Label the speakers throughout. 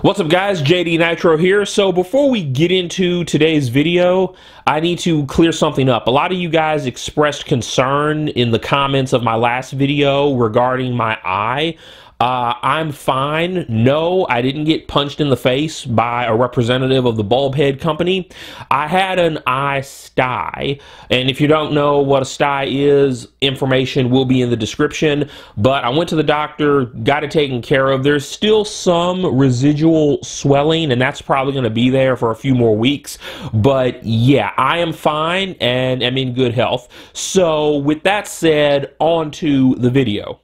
Speaker 1: What's up guys, JD Nitro here. So before we get into today's video, I need to clear something up. A lot of you guys expressed concern in the comments of my last video regarding my eye. I'm fine. No, I didn't get punched in the face by a representative of the bulb head company. I had an eye stye, and if you don't know what a stye is, information will be in the description, but I went to the doctor, got it taken care of. There's still some residual swelling, and that's probably going to be there for a few more weeks, but yeah, I am fine and am in good health. So with that said, on to the video.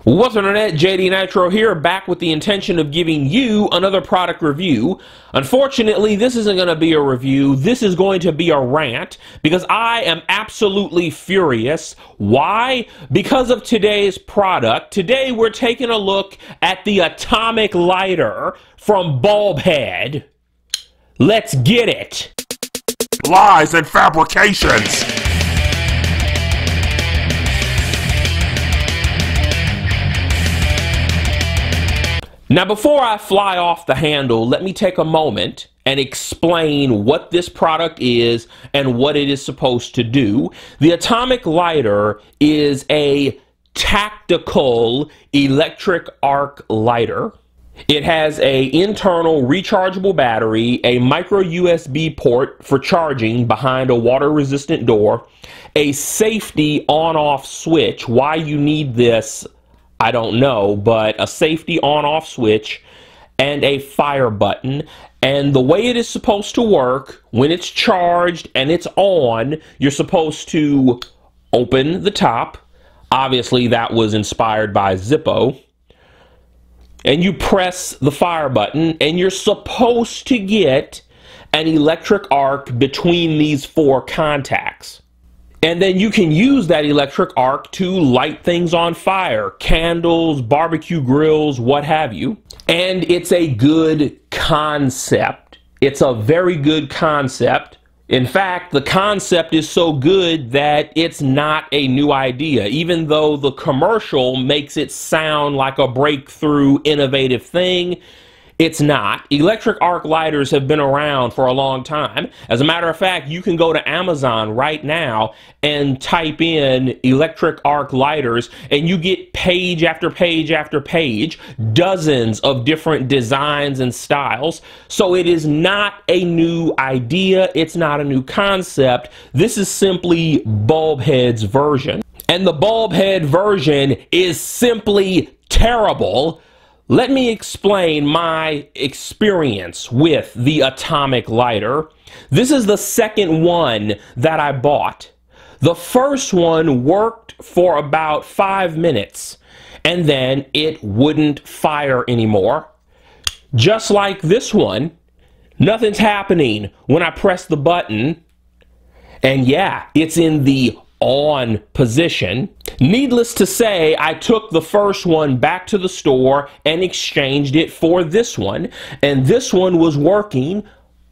Speaker 1: What's up, Internet? JD Nitro here, back with the intention of giving you another product review. Unfortunately, this isn't going to be a review. This is going to be a rant because I am absolutely furious. Why? Because of today's product. Today, we're taking a look at the atomic lighter from Bulb Head. Let's get it.
Speaker 2: Lies and fabrications.
Speaker 1: Now, before I fly off the handle, let me take a moment and explain what this product is and what it is supposed to do. The atomic lighter is a tactical electric arc lighter. It has an internal rechargeable battery, a micro USB port for charging behind a water-resistant door, a safety on-off switch. Why you need this, I don't know, but a safety on-off switch and a fire button. And the way it is supposed to work, when it's charged and it's on, you're supposed to open the top. Obviously, that was inspired by Zippo. And you press the fire button, and you're supposed to get an electric arc between these four contacts. And then you can use that electric arc to light things on fire, candles, barbecue grills, what have you. And it's a good concept. It's a very good concept. In fact, the concept is so good that it's not a new idea, even though the commercial makes it sound like a breakthrough, innovative thing. It's not. Electric arc lighters have been around for a long time. As a matter of fact, you can go to Amazon right now and type in electric arc lighters, and you get page after page after page, dozens of different designs and styles. So it is not a new idea. It's not a new concept. This is simply Bulb Head's version. And the Bulb Head version is simply terrible. Let me explain my experience with the atomic lighter. This is the second one that I bought. The first one worked for about 5 minutes, and then it wouldn't fire anymore. Just like this one, nothing's happening when I press the button, and yeah, it's in the on position. Needless to say, I took the first one back to the store and exchanged it for this one, and this one was working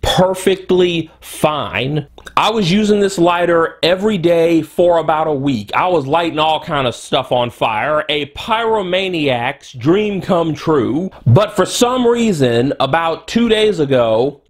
Speaker 1: perfectly fine. I was using this lighter every day for about a week. I was lighting all kind of stuff on fire, a pyromaniac's dream come true, but for some reason, about 2 days ago,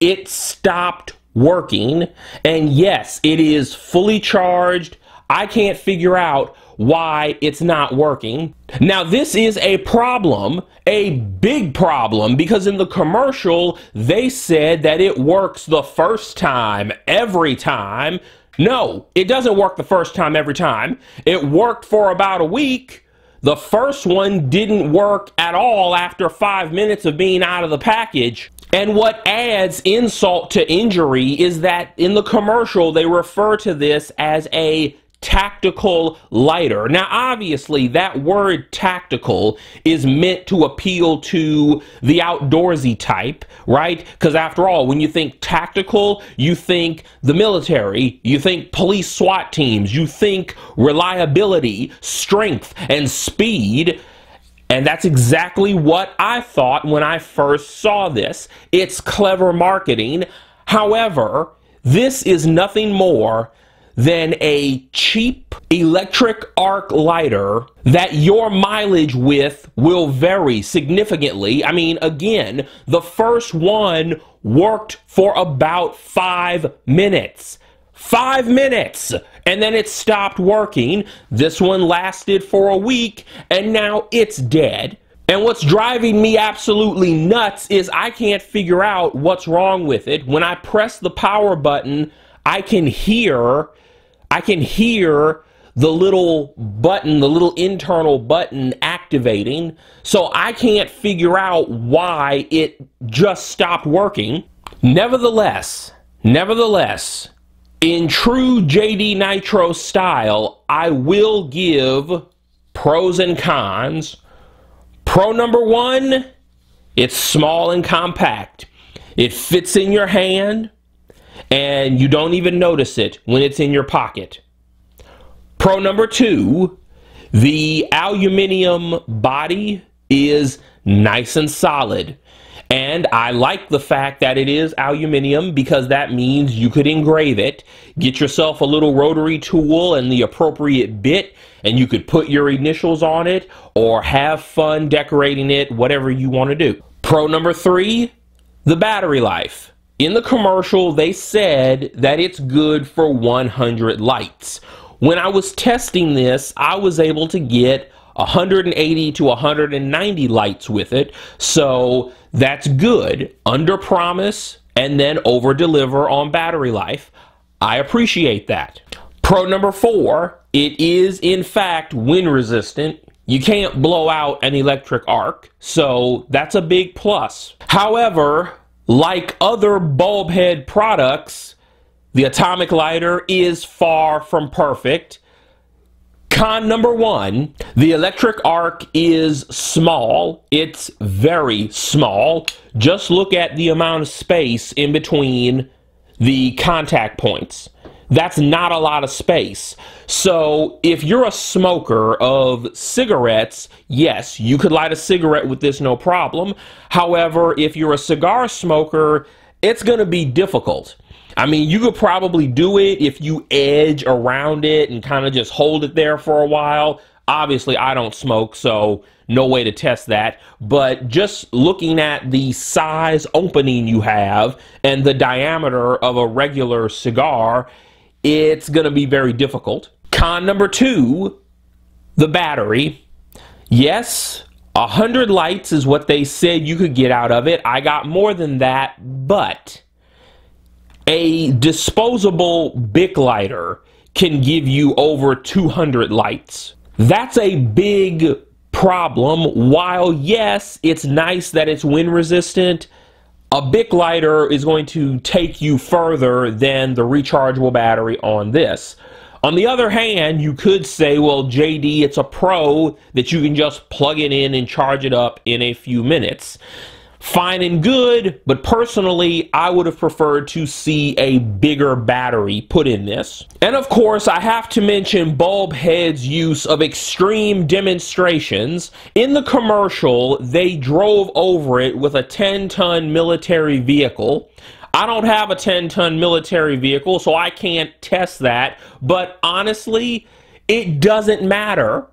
Speaker 1: it stopped working. And yes, it is fully charged. I can't figure out why it's not working. Now, this is a problem, a big problem, because in the commercial, they said that it works the first time, every time. No, it doesn't work the first time, every time. It worked for about a week. The first one didn't work at all after 5 minutes of being out of the package. And what adds insult to injury is that in the commercial, they refer to this as a tactical lighter. Now, obviously, that word tactical is meant to appeal to the outdoorsy type, right? Because after all, when you think tactical, you think the military, you think police SWAT teams, you think reliability, strength, and speed. And that's exactly what I thought when I first saw this. It's clever marketing. However, this is nothing more than a cheap electric arc lighter that your mileage with will vary significantly. I mean, again, the first one worked for about 5 minutes. 5 minutes! And then it stopped working. This one lasted for a week, and now it's dead. And what's driving me absolutely nuts is I can't figure out what's wrong with it. When I press the power button, I can hear the little button, the little internal button activating. So I can't figure out why it just stopped working. Nevertheless, in true JD Nitro style, I will give pros and cons. Pro number one, it's small and compact. It fits in your hand, and you don't even notice it when it's in your pocket. Pro number two, the aluminum body is nice and solid. And I like the fact that it is aluminum because that means you could engrave it, get yourself a little rotary tool and the appropriate bit, and you could put your initials on it or have fun decorating it, whatever you want to do. Pro number three, the battery life. In the commercial, they said that it's good for 100 lights. When I was testing this, I was able to get 180 to 190 lights with it, so that's good. Under promise and then over deliver on battery life. I appreciate that. Pro number four, it is in fact wind resistant. You can't blow out an electric arc, so that's a big plus. However, like other bulb head products, the atomic lighter is far from perfect. Con number one, the electric arc is small. It's very small. Just look at the amount of space in between the contact points. That's not a lot of space. So if you're a smoker of cigarettes, yes, you could light a cigarette with this no problem. However, if you're a cigar smoker, it's going to be difficult. I mean, you could probably do it if you edge around it and kind of just hold it there for a while. Obviously, I don't smoke, so no way to test that. But just looking at the size opening you have and the diameter of a regular cigar, it's going to be very difficult. Con number two, the battery. Yes, 100 lights is what they said you could get out of it. I got more than that, but a disposable Bic lighter can give you over 200 lights. That's a big problem. While yes, it's nice that it's wind resistant, a Bic lighter is going to take you further than the rechargeable battery on this. On the other hand, you could say, well, JD, it's a pro that you can just plug it in and charge it up in a few minutes. Fine and good, but personally, I would have preferred to see a bigger battery put in this. And of course, I have to mention Bulb Head's use of extreme demonstrations. In the commercial, they drove over it with a 10-ton military vehicle. I don't have a 10-ton military vehicle, so I can't test that. But honestly, it doesn't matter.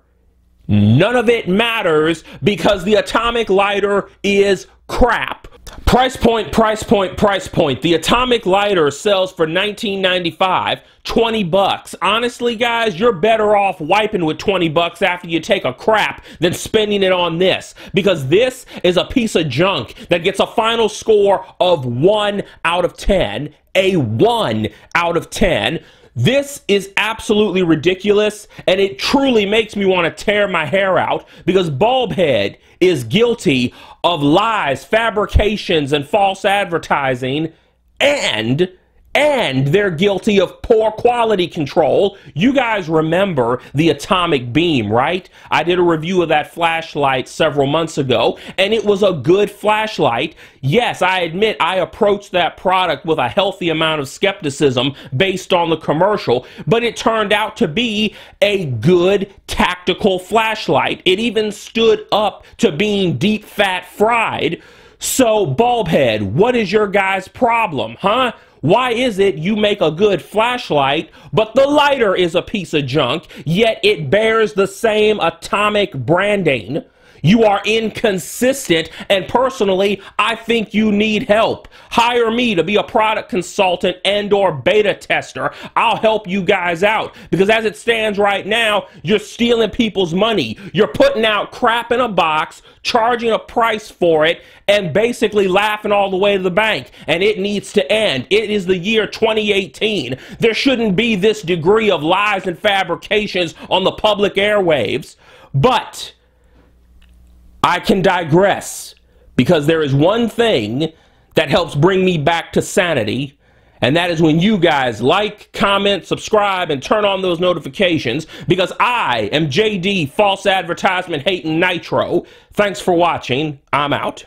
Speaker 1: None of it matters because the atomic lighter is crap. Price point, price point, price point. The atomic lighter sells for $19.95, 20 bucks. Honestly, guys, you're better off wiping with 20 bucks after you take a crap than spending it on this, because this is a piece of junk that gets a final score of 1 out of 10, a 1 out of 10. This is absolutely ridiculous, and it truly makes me want to tear my hair out because Bulbhead is guilty of lies, fabrications, and false advertising, and they're guilty of poor quality control. You guys remember the atomic beam, right? I did a review of that flashlight several months ago, and it was a good flashlight. Yes, I admit I approached that product with a healthy amount of skepticism based on the commercial, but it turned out to be a good tactical flashlight. It even stood up to being deep fat fried. So, Bulbhead, what is your guys' problem, huh? Why is it you make a good flashlight, but the lighter is a piece of junk, yet it bears the same atomic branding? You are inconsistent, and personally, I think you need help. Hire me to be a product consultant and/or beta tester. I'll help you guys out, because as it stands right now, you're stealing people's money. You're putting out crap in a box, charging a price for it, and basically laughing all the way to the bank. And it needs to end. It is the year 2018. There shouldn't be this degree of lies and fabrications on the public airwaves. But I can digress, because there is one thing that helps bring me back to sanity, and that is when you guys like, comment, subscribe, and turn on those notifications, because I am JD, false advertisement hating Nitro. Thanks for watching. I'm out.